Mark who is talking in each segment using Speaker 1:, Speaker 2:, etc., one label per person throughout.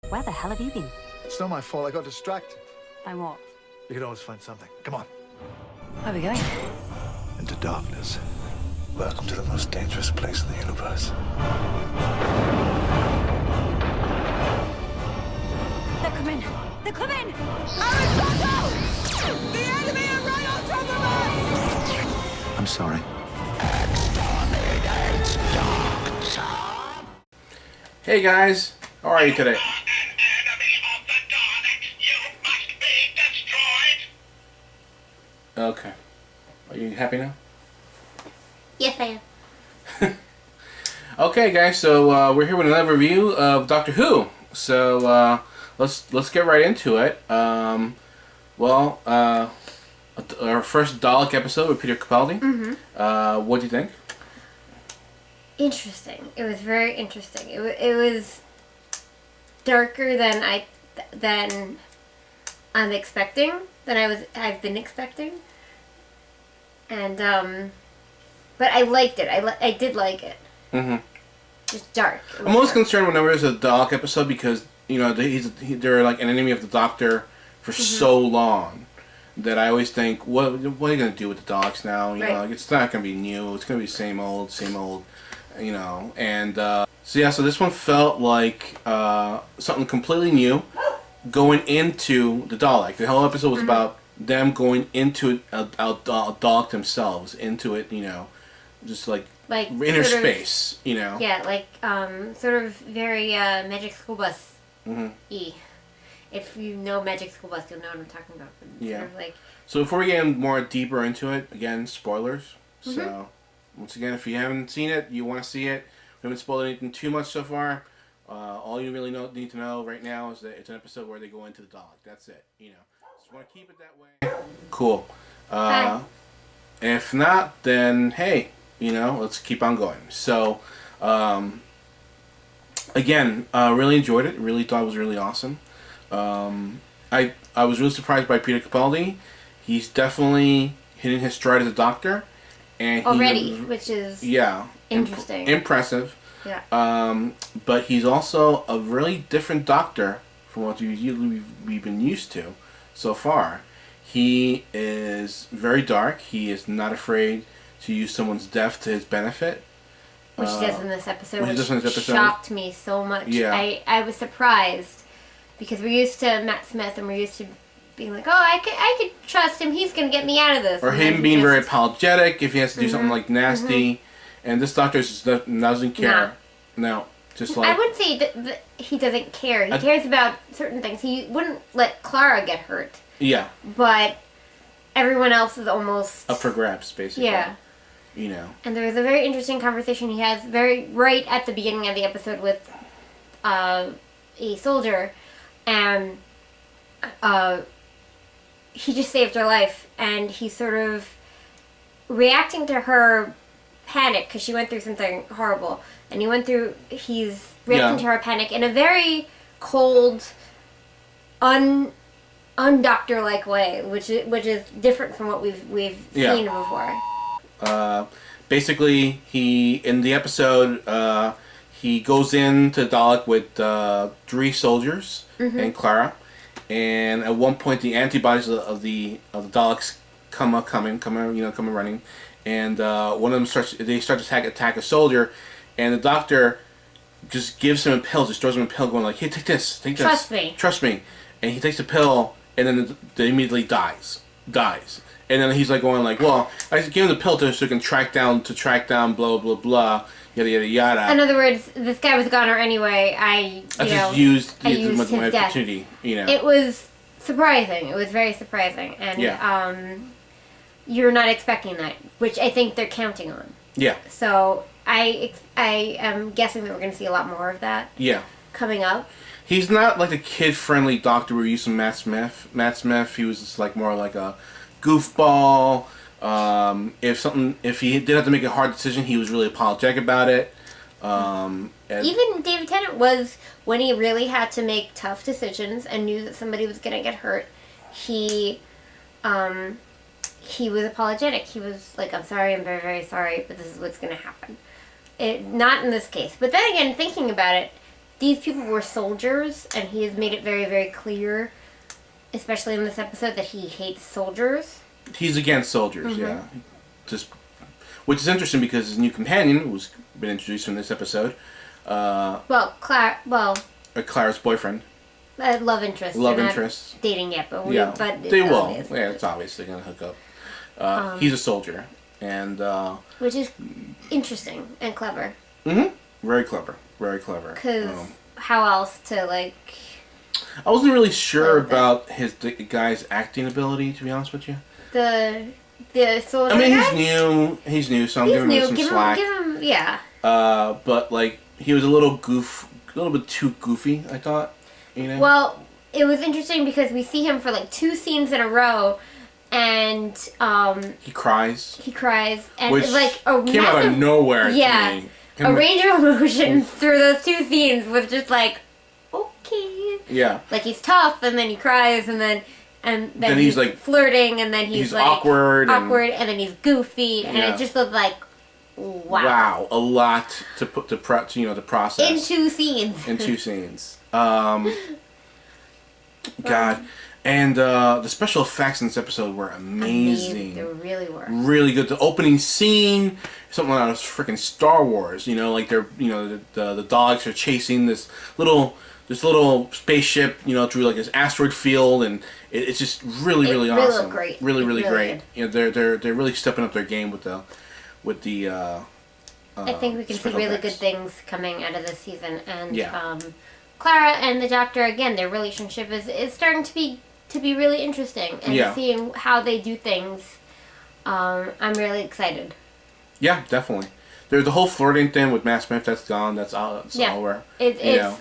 Speaker 1: Where the hell have you been?
Speaker 2: It's not my fault. I got distracted.
Speaker 1: By what?
Speaker 2: You could always find something. Come on.
Speaker 1: Where are we going?
Speaker 2: Into darkness. Welcome to the most dangerous place in the universe.
Speaker 1: They're coming! They're coming!
Speaker 3: Aristotle! The enemy Arroyo trouble!
Speaker 2: I'm sorry.
Speaker 4: Hey guys, how are you today?
Speaker 5: An enemy of the Dalek, you must be destroyed.
Speaker 4: Okay. Are you happy now?
Speaker 6: Yes, I am.
Speaker 4: Okay guys, so we're here with another review of Doctor Who. So let's get right into it. Our first Dalek episode with Peter Capaldi.
Speaker 6: Mm-hmm.
Speaker 4: What do you think?
Speaker 6: Interesting. It was very interesting. It was darker than I'm expecting. I've been expecting. And but I liked it. I did like it.
Speaker 4: Mm-hmm.
Speaker 6: Just dark.
Speaker 4: I'm most concerned whenever there's a Dalek episode because they're like an enemy of the Doctor for so long that I always think, what are you gonna do with the Daleks now? You know, like it's not gonna be new. It's gonna be same old. You know, and so this one felt like something completely new, going into the Dalek. The whole episode was about them going into a Dalek themselves, into it, you know, just like inner space, you know.
Speaker 6: Yeah, like sort of very Magic School Bus y. If you know Magic School Bus, you'll know what I'm talking about.
Speaker 4: Yeah.
Speaker 6: Sort of like,
Speaker 4: so before we get more deeper into it, again, spoilers. So. Once again, if you haven't seen it, you want to see it, we haven't spoiled anything too much so far. All you really need to know right now is that it's an episode where they go into the Dalek. That's it. You know, just want to keep it that way. Cool. If not, then hey, you know, let's keep on going. So, again, really enjoyed it. Really thought it was really awesome. I was really surprised by Peter Capaldi. He's definitely hitting his stride as a Doctor. And
Speaker 6: which is interesting.
Speaker 4: Impressive.
Speaker 6: Yeah.
Speaker 4: But he's also a really different Doctor from what we've been used to so far. He is very dark. He is not afraid to use someone's death to his benefit.
Speaker 6: Which he does in this episode, which
Speaker 4: shocked
Speaker 6: shocked me so much.
Speaker 4: Yeah.
Speaker 6: I was surprised because we're used to Matt Smith and we're used to being like, oh, I could trust him. He's going to get me out of this.
Speaker 4: Or him being very apologetic if he has to do something like nasty. And this Doctor just doesn't care. No. Just like...
Speaker 6: I wouldn't say that he doesn't care. He cares about certain things. He wouldn't let Clara get hurt.
Speaker 4: Yeah.
Speaker 6: But everyone else is almost...
Speaker 4: up for grabs, basically.
Speaker 6: Yeah.
Speaker 4: You know.
Speaker 6: And there was a very interesting conversation he has right at the beginning of the episode with a soldier. And... he just saved her life, and he's sort of reacting to her panic because she went through something horrible, and he's reacting to her panic in a very cold, undoctor-like way, which is different from what we've seen before.
Speaker 4: Basically, in the episode, he goes into Dalek with 3 soldiers and Clara. And at one point, the antibodies of the Daleks come running, and one of them start to attack a soldier, and the Doctor just gives him a pill, just throws him a pill, going like, "Hey, take this, trust me," and he takes the pill, and then they immediately dies, and then he's like going like, "Well, I just gave him the pill so he can track down, blah blah blah." Yada yada yada.
Speaker 6: In other words, this guy was a goner anyway. I used my
Speaker 4: opportunity. You know,
Speaker 6: it was surprising. It was very surprising, and you're not expecting that, which I think they're counting on.
Speaker 4: Yeah.
Speaker 6: So I am guessing that we're going to see a lot more of that.
Speaker 4: Yeah. Coming
Speaker 6: up.
Speaker 4: He's not like a kid-friendly Doctor we're used to Matt Smith. Matt Smith, he was just like more like a goofball. If he did have to make a hard decision, he was really apologetic about it.
Speaker 6: Even David Tennant was, when he really had to make tough decisions and knew that somebody was going to get hurt, he was apologetic. He was like, "I'm sorry, I'm very, very sorry, but this is what's going to happen." Not in this case. But then again, thinking about it, these people were soldiers, and he has made it very, very clear, especially in this episode, that he hates soldiers.
Speaker 4: He's against soldiers, yeah. Just, which is interesting because his new companion, who's been introduced in this episode, Clara's boyfriend.
Speaker 6: Love interest.
Speaker 4: Love
Speaker 6: They're
Speaker 4: interest.
Speaker 6: Not dating yet, but
Speaker 4: they will. Yeah, it's obvious they're gonna hook up. He's a soldier, and
Speaker 6: which is interesting and clever.
Speaker 4: Very clever, very clever.
Speaker 6: Because how else to like?
Speaker 4: I wasn't really sure about the guy's acting ability, to be honest with you.
Speaker 6: The soldier.
Speaker 4: I mean,
Speaker 6: guy?
Speaker 4: he's new, so I'm giving him some slack.
Speaker 6: Give him, yeah.
Speaker 4: But like he was a little bit too goofy, I thought. You know.
Speaker 6: Well, it was interesting because we see him for like 2 scenes in a row, and
Speaker 4: he cries.
Speaker 6: And
Speaker 4: which
Speaker 6: it's like a
Speaker 4: came out of nowhere.
Speaker 6: Yeah,
Speaker 4: to me.
Speaker 6: a range of emotions through those 2 scenes was just like, okay.
Speaker 4: Yeah.
Speaker 6: Like he's tough, and then he cries, and then he's
Speaker 4: like
Speaker 6: flirting, and then he's like
Speaker 4: awkward,
Speaker 6: and then he's goofy, and it just looked like wow,
Speaker 4: a lot to process
Speaker 6: in 2 scenes.
Speaker 4: God, and the special effects in this episode were amazing.
Speaker 6: They really were
Speaker 4: really good. The opening scene, something out of freaking Star Wars. Like they're the Daleks are chasing this little spaceship, through like this asteroid field, and it's just really awesome.
Speaker 6: Looked great.
Speaker 4: Really great. They're really stepping up their game with the.
Speaker 6: I think we can see really good things coming out of this season, and
Speaker 4: yeah.
Speaker 6: Clara and the Doctor, again, their relationship is starting to be really interesting, and seeing how they do things. I'm really excited.
Speaker 4: Yeah, definitely. There's the whole flirting thing with Matt Smith. That's gone. That's all. It's all over.
Speaker 6: It's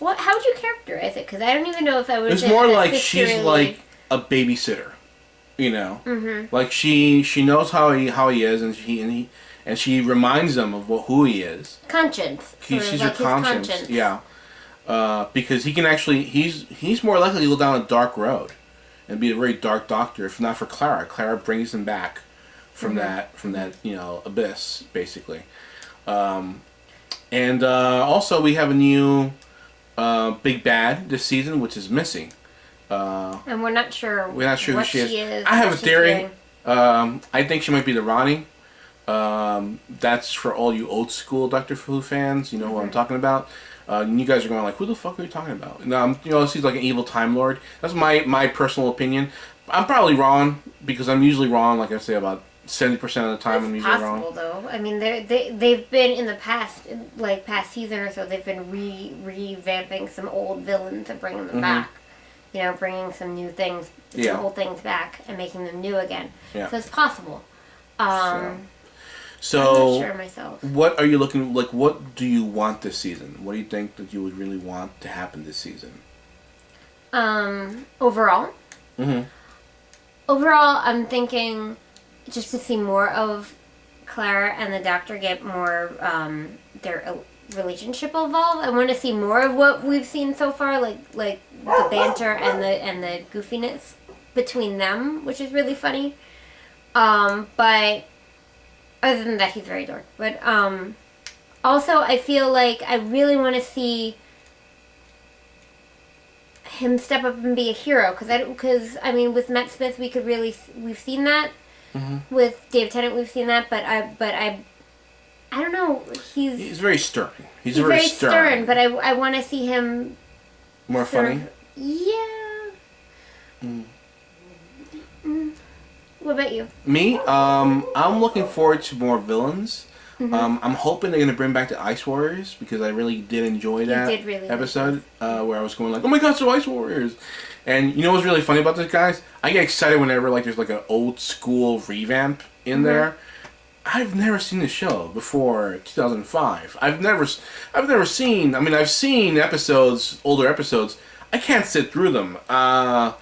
Speaker 6: what? How would you characterize it? Because I don't even know if I would.
Speaker 4: It's more like she's like a babysitter. Like she knows how he is, and she reminds him of who he is.
Speaker 6: Conscience.
Speaker 4: She's your conscience. Yeah. Because he can actually he's more likely to go down a dark road, and be a very dark doctor. If not for Clara, Clara brings him back from that abyss basically. And also we have a new big bad this season, which is Missy.
Speaker 6: And we're not sure
Speaker 4: who she is. I
Speaker 6: have
Speaker 4: have a theory. I think she might be the Ronnie. That's for all you old school Doctor Who fans. You know what I'm talking about. You guys are going like, who the fuck are you talking about? No, she's like an evil Time Lord. That's my personal opinion. I'm probably wrong because I'm usually wrong. Like I say, about 70% of the time I'm usually wrong.
Speaker 6: It's possible though. I mean, they've been in the past, like past season or so, they've been revamping some old villains and bringing them back. Bringing some new things, some old things back and making them new again.
Speaker 4: Yeah.
Speaker 6: So it's possible.
Speaker 4: So
Speaker 6: I'm not sure myself.
Speaker 4: What are you looking like? What do you want this season? What do you think that you would really want to happen this season?
Speaker 6: Overall. Overall, I'm thinking just to see more of Clara and the Doctor get more their relationship evolve. I want to see more of what we've seen so far, like the banter and the goofiness between them, which is really funny. But other than that, he's very dark. But also, I feel like I really want to see him step up and be a hero, because I mean, with Matt Smith, we've seen that. With Dave Tennant, we've seen that, but I don't know. He's
Speaker 4: very stern. He's
Speaker 6: very stern, but I want to see him
Speaker 4: more funny.
Speaker 6: Yeah. What about you?
Speaker 4: Me, I'm looking forward to more villains. I'm hoping they're gonna bring back the Ice Warriors, because I really did enjoy that episode where I was going like, oh my god, so Ice Warriors. And you know what's really funny about this, guys? I get excited whenever like there's like an old school revamp in there. I've never seen the show before 2005. I've never seen. I mean, I've seen older episodes. I can't sit through them. No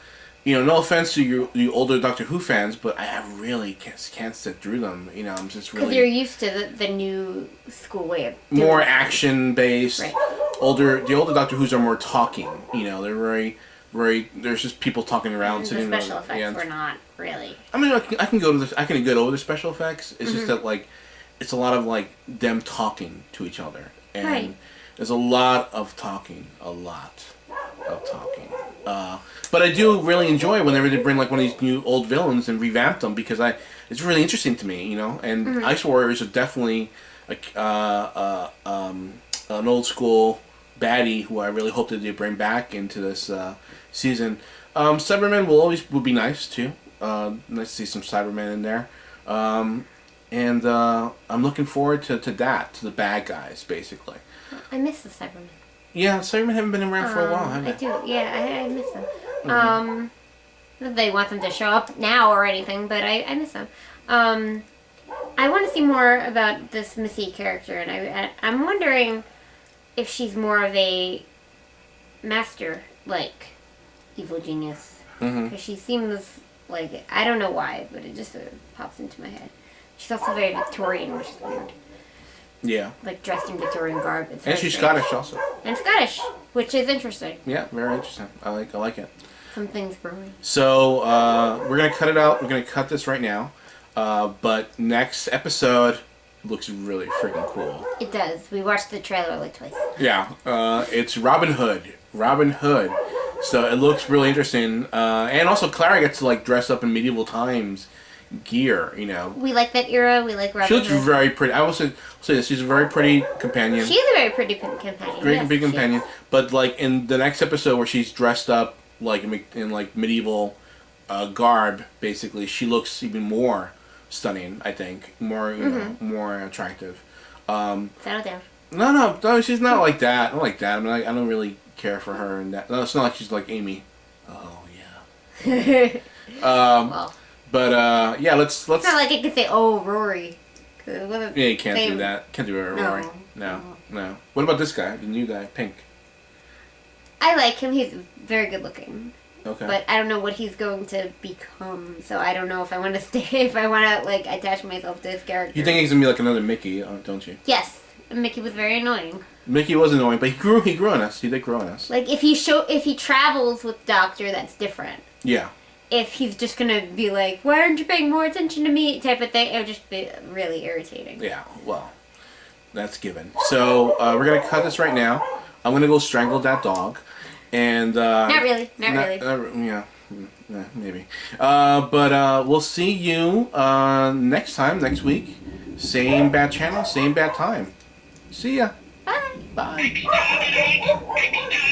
Speaker 4: offense to you older Doctor Who fans, but I really can't sit through them. I'm just really...
Speaker 6: Because you're used to the new school way of doing
Speaker 4: more
Speaker 6: things.
Speaker 4: Action-based. Right. The older Doctor Who's are more talking. They're very... There's just people talking around.
Speaker 6: The special effects were not really...
Speaker 4: I mean, I can get over the special effects. It's just that, like, it's a lot of, like, them talking to each other. And There's a lot of talking. A lot of talking. But I do really enjoy whenever they bring like one of these new old villains and revamp them because it's really interesting to me, you know. And Ice Warriors are definitely like an old school baddie who I really hope that they bring back into this season. Cybermen would be nice too. Nice to see some Cybermen in there. And I'm looking forward to that, to the bad guys, basically.
Speaker 6: I miss the Cybermen.
Speaker 4: Yeah, Cybermen haven't been around for a while, have they?
Speaker 6: I do. Yeah, I miss them. Not that they want them to show up now or anything, but I miss them. I want to see more about this Missy character, and I'm wondering if she's more of a master-like evil genius. Because she seems like, I don't know why, but it just sort of pops into my head. She's also very Victorian, which is weird.
Speaker 4: Yeah.
Speaker 6: Like dressed in Victorian garb. It's
Speaker 4: And
Speaker 6: very
Speaker 4: she's
Speaker 6: strange.
Speaker 4: Scottish also.
Speaker 6: And Scottish, which is interesting.
Speaker 4: Yeah, very interesting. I like it.
Speaker 6: Some things brewing.
Speaker 4: So we're gonna cut it out. We're gonna cut this right now. But next episode looks really freaking cool.
Speaker 6: It does. We watched the trailer like twice.
Speaker 4: Yeah. It's Robin Hood. Robin Hood. So it looks really interesting. And also Clara gets to like dress up in medieval times gear, you know.
Speaker 6: We like that era. We like Robin
Speaker 4: She looks
Speaker 6: Hood.
Speaker 4: very pretty. I will say this. She's a very pretty companion.
Speaker 6: She is a very pretty companion.
Speaker 4: Great
Speaker 6: yes,
Speaker 4: big
Speaker 6: she is.
Speaker 4: companion. But like in the next episode where she's dressed up like in like medieval garb, basically, she looks even more stunning. I think more you know, more attractive.
Speaker 6: Settle down.
Speaker 4: No, she's not like that. Not like that. I mean, I don't really care for her and that. No, it's not like she's like Amy. Oh yeah.
Speaker 6: Well,
Speaker 4: But yeah, let's.
Speaker 6: it's not like I could say, "Oh, Rory."
Speaker 4: Yeah, you can't do that. Can't do it, Rory. No. What about this guy, the new guy, Pink?
Speaker 6: I like him. He's very good looking.
Speaker 4: Okay.
Speaker 6: But I don't know what he's going to become, so I don't know if I want to stay, if I want to, like, attach myself to his character.
Speaker 4: You think he's gonna be like another Mickey, don't you?
Speaker 6: Yes. Mickey was very annoying.
Speaker 4: Mickey was annoying, but he grew on us. He did grow on us.
Speaker 6: Like, if he travels with Doctor, that's different.
Speaker 4: Yeah.
Speaker 6: If he's just gonna be like, why aren't you paying more attention to me, type of thing, it would just be really irritating.
Speaker 4: Yeah, well, that's given. So, we're gonna cut this right now. I'm gonna go strangle that dog. And,
Speaker 6: Not really.
Speaker 4: yeah, maybe. But we'll see you, next next week. Same bad channel, same bad time. See ya.
Speaker 6: Bye.
Speaker 4: Bye.
Speaker 5: Break it down.